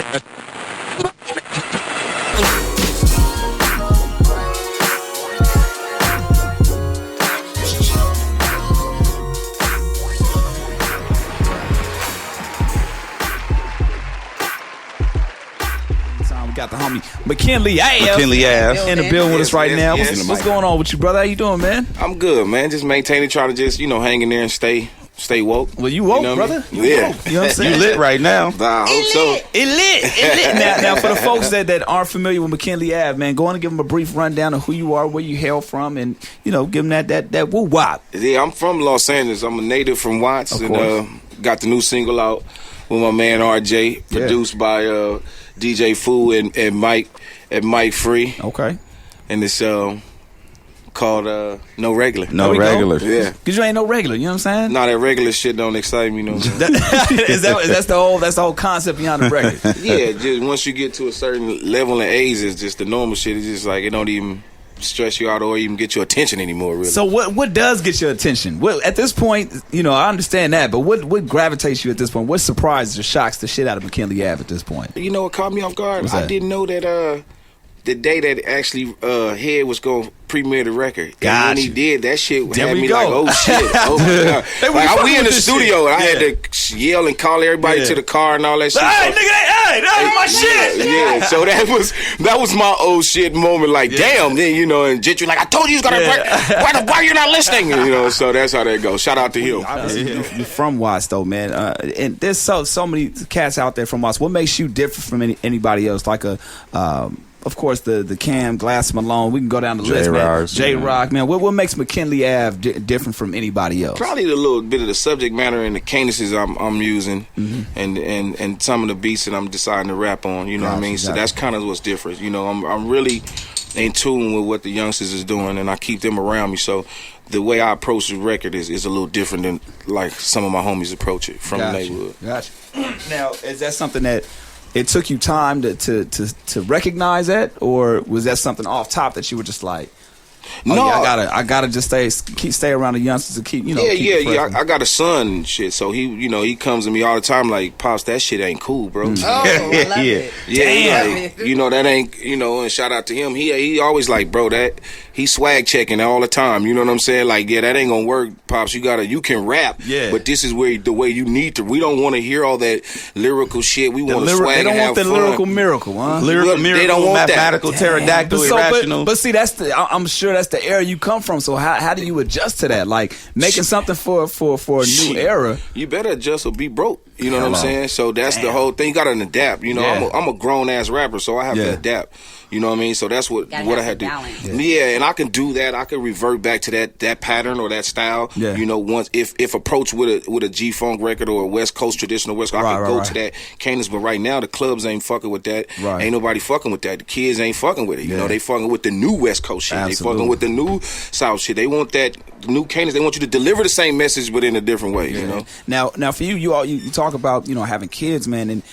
Got the homie McKinley Ave. McKinley Ave. In the building with us right now. Yes. What's going on with you, brother? How you doing, man? I'm good, man. Just maintaining, trying to just, hang in there and stay woke. Well, you woke, know brother. You yeah. Woke. You know what I'm saying? You lit right now. I hope so. It lit. Now, for the folks that aren't familiar with McKinley Ave, man, go on and give them a brief rundown of who you are, where you hail from, and, give them that woo-wop. Yeah, I'm from Los Angeles. I'm a native from Watts. And got the new single out with my man RJ, produced by DJ Foo and Mike Free. Okay. And it's called No Regular. No Regular. Yeah. Because you ain't no regular, you know what I'm saying? Nah, that regular shit don't excite me no more. That's the whole concept behind the record. Yeah, just once you get to a certain level of age, it's just the normal shit. It's just like it don't even stress you out or even get your attention anymore, really. So what does get your attention? Well, at this point, I understand that, but what gravitates you at this point? What surprises or shocks the shit out of McKinley Ave at this point? You know what caught me off guard? I didn't know that the day that actually Head was going to premiere the record. And when he did, that shit had me like, oh shit. Oh my God. Like, we in the studio and I had to yell and call everybody to the car and all that shit. Hey, nigga, that was my shit. Yeah, so that was my old shit moment. Like, damn, then, and Gentry like, I told you was going to why you not listening? So that's how that goes. Shout out to him. You're from Watts, though, man. And there's so many cats out there from Watts. What makes you different from anybody else? Like of course, the Cam, Glass Malone. We can go down the list, man. J-Rock, man. What makes McKinley Ave different from anybody else? Probably a little bit of the subject matter and the cadences I'm using, and some of the beats that I'm deciding to rap on. You know what I mean? So that's kind of what's different. I'm really in tune with what the youngsters is doing, and I keep them around me. So the way I approach the record is a little different than like some of my homies approach it from the neighborhood. Gotcha. Now, is that something that it took you time to recognize that, or was that something off top that you were just like, no, I gotta just stay around the youngsters to keep, Yeah. I got a son and shit, so he comes to me all the time like, Pops, that shit ain't cool, bro. Oh, I love it. Yeah, that ain't, and shout out to him. He always like, bro, that he's swag checking all the time. You know what I'm saying? Like, yeah, that ain't gonna work, Pops. You can rap, but this is the way you need to. We don't want to hear all that lyrical shit. We want to swag. They don't and want have the fun. lyrical miracle, huh? Lyrical miracle, they don't want mathematical, pterodactyl, irrational. But see, I'm sure that's the era you come from. So how do you adjust to that? Like making something for a new era. You better adjust or be broke. You know what I'm saying? So that's the whole thing. You gotta adapt. I'm a grown ass rapper, so I have to adapt. You know what I mean? So that's what I had to do. Yeah, and I can do that. I can revert back to that pattern or that style. Yeah. Once if approached with a G-Funk record or a West Coast traditional West Coast, I can go to that cadence. But right now the clubs ain't fucking with that. Right. Ain't nobody fucking with that. The kids ain't fucking with it. They fucking with the new West Coast shit. Absolutely. They fucking with the new South shit. They want that new cadence. They want you to deliver the same message but in a different way. Yeah. Now for you talk about having kids, man, and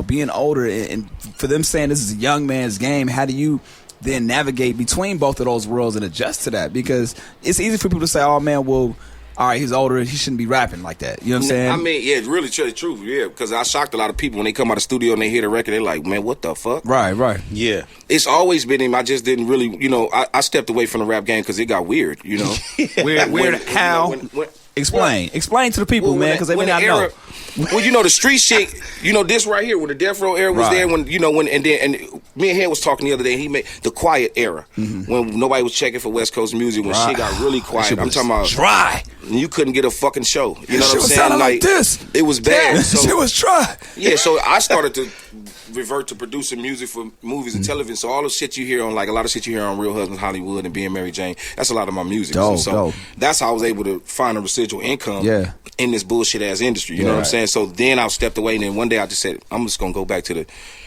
being older, and for them saying this is a young man's game. How do you then navigate between both of those worlds and adjust to that? Because it's easy for people to say, oh man, well, all right, he's older, he shouldn't be rapping like that. You know what I'm saying? I mean, yeah, it's really true. Yeah, because I shocked a lot of people when they come out of the studio and they hear the record. They're like, man, what the fuck? Right. Yeah. It's always been him. I just didn't really, I stepped away from the rap game because it got weird, Weird how? Explain to the people, man, because they may not know. Well, the street shit, this right here, when the Death Row era was there, when me and Head was talking the other day, he made the quiet era, when nobody was checking for West Coast music, when shit got really quiet. I'm talking about dry. And you couldn't get a fucking show. You know what I'm saying? Sounding like this. It was bad. So, it was dry. Yeah, so I started to revert to producing music for movies and television. So all the shit you hear on, like a lot of shit you hear on Real Husbands, Hollywood, and Being Mary Jane, that's a lot of my music. So that's how I was able to find a residual income in this bullshit ass industry. You know what I'm saying? So then I stepped away, and then one day I just said, I'm just gonna go back to the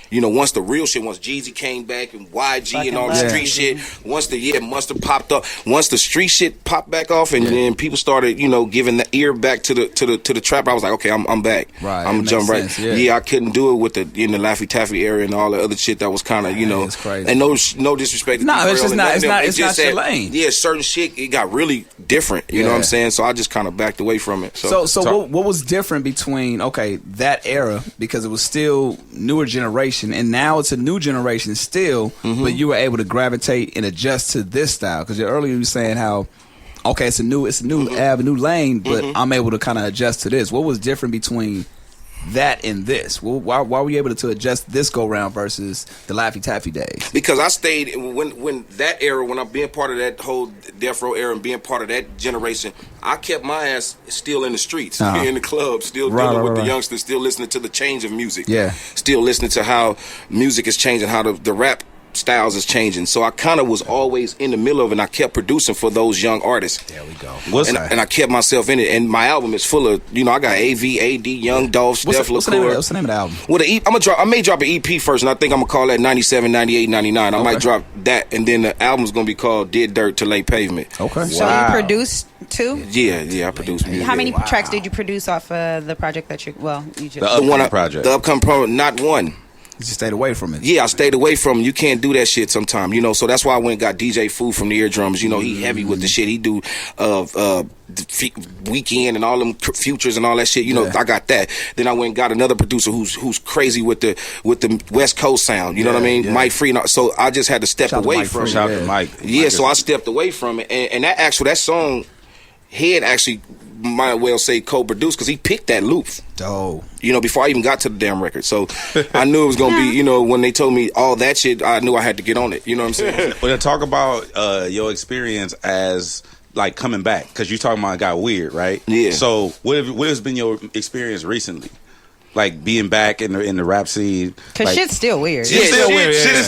once the real shit, once Jeezy came back and YG and all the street shit, once the Mustard popped up, once the street shit popped back off, and then people started, giving the ear back to the trap, I was like, okay, I'm back. Right. I'm gonna jump right. Yeah, I couldn't do it with the Laffy Taffy era and all the other shit that was kind of, it's crazy. And no disrespect. No, it's just not. It's not your lane. Yeah, certain shit it got really different. You know what I'm saying? So I just kind of backed away from it. So what was different between that era, because it was still newer generation generation, and now it's a new generation still, but you were able to gravitate and adjust to this style? Because earlier you were saying how, okay, it's a new avenue lane, but I'm able to kind of adjust to this. What was different between that and this? Well, why were you able to adjust this go round versus the Laffy Taffy days? Because I stayed when that era, when I'm being part of that whole Death Row era and being part of that generation, I kept my ass still in the streets, in the club, still dealing with the youngsters, still listening to the change of music, still listening to how music is changing, how the rap styles is changing. So I kind of was always in the middle of it, and I kept producing for those young artists. There we go. And I kept myself in it. And my album is full of, I got AV, AD, Young Dolph, Steph LaCour. What's the name of the album? Well, I may drop an EP first, and I think I'm going to call that 97, 98, 99. I might drop that, and then the album's going to be called Did Dirt to Lay Pavement. Okay. So you produced too? Yeah, I produced music. How many tracks did you produce off the project that you just... The upcoming project. The upcoming project, not one. You just stayed away from it. Yeah, I stayed away from it. You can't do that shit sometimes, so that's why I went and got DJ Food from the Eardrums. He heavy with the shit. He do Weekend and all them Futures and all that shit. I got that. Then I went and got another producer who's crazy with the West Coast sound. You know what I mean? Yeah. Mike Free. So I just had to step away from it. Shout out to Mike. Yeah, so I stepped away from it, and that song, Head actually might well say co-produced because he picked that loop. Dope. Before I even got to the damn record. So I knew it was going to be, when they told me all that shit, I knew I had to get on it. You know what I'm saying? Well, talk about your experience as like coming back, because you talking about it got weird, right? Yeah. So what has been your experience recently? Like being back in the rap scene, because shit's still weird. Shit is still weird. Shit is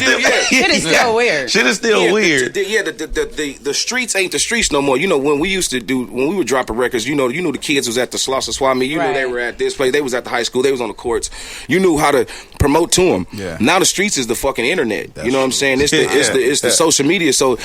still weird. Shit is still weird. The streets ain't the streets no more. When we used to when we were dropping records, you knew the kids was at the Slaughter Swami. You knew they were at this place. They was at the high school. They was on the courts. You knew how to promote to them. Yeah. Now the streets is the fucking internet. That's what I'm saying? It's the social media. So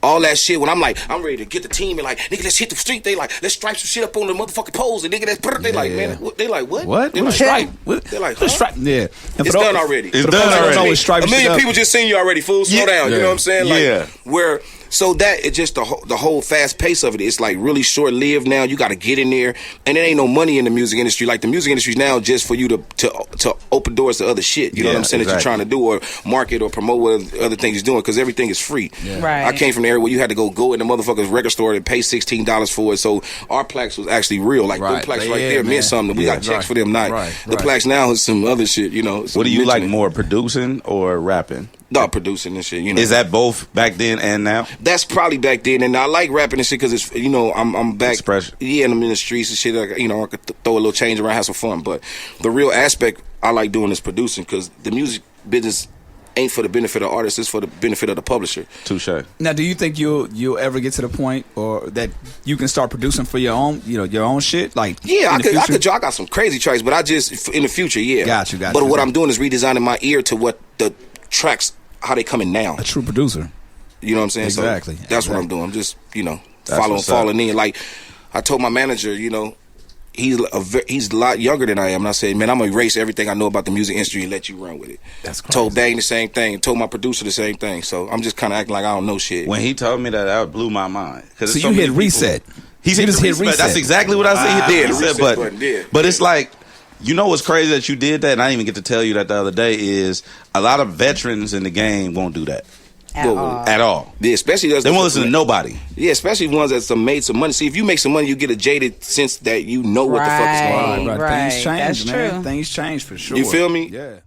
all that shit. When I'm ready to get the team and nigga, let's hit the street. They let's stripe some shit up on the motherfucking poles. And nigga, they man, they what? What? They stripe. They're like, huh? Stripe. Yeah. And it's done already. It's done already. A million people just seen you already, fool. Slow down. You know what I'm saying? So that it's just the whole fast pace of it. It's really short lived now. You got to get in there, and there ain't no money in the music industry. Like the music industry now, just for you to open doors to other shit. You know what I'm saying? Exactly. That you're trying to do or market or promote what other things you're doing, because everything is free. Yeah. Right. I came from the area where you had to go in the motherfucker's record store and pay $16 for it. So our plaques was actually real. Like them plaques there meant something. We got checks for them. The plaques now is some other shit. What do you like more, producing or rapping? No, producing and shit. Is that both back then and now? That's probably back then, and I like rapping and shit because it's I'm back. Expression. Yeah, and I'm in the streets and shit. I could throw a little change around, have some fun. But the real aspect I like doing is producing, because the music business ain't for the benefit of artists; it's for the benefit of the publisher. Touche. Now, do you think you'll ever get to the point or that you can start producing for your own your own shit? I got some crazy tracks, but I just in the future, yeah. Got you. But what I'm doing is redesigning my ear to what the tracks, how they coming now. A true producer. You know what I'm saying? Exactly. So that's what I'm doing. I'm just, falling in. Like I told my manager, he's a lot younger than I am, and I said, man, I'm gonna erase everything I know about the music industry and let you run with it. That's crazy. Told Bang the same thing. Told my producer the same thing. So I'm just kind of acting like I don't know shit. When he told me that blew my mind. So you hit reset. He just hit reset. That's exactly what I said. He did. Reset, but it's like, what's crazy that you did that, and I didn't even get to tell you that the other day, is a lot of veterans in the game won't do that. At all. Yeah, especially those. They won't listen to nobody. Yeah, especially ones that made some money. See, if you make some money, you get a jaded sense that what the fuck is going on. Right. Things change, man. True. Things change for sure. You feel me? Yeah.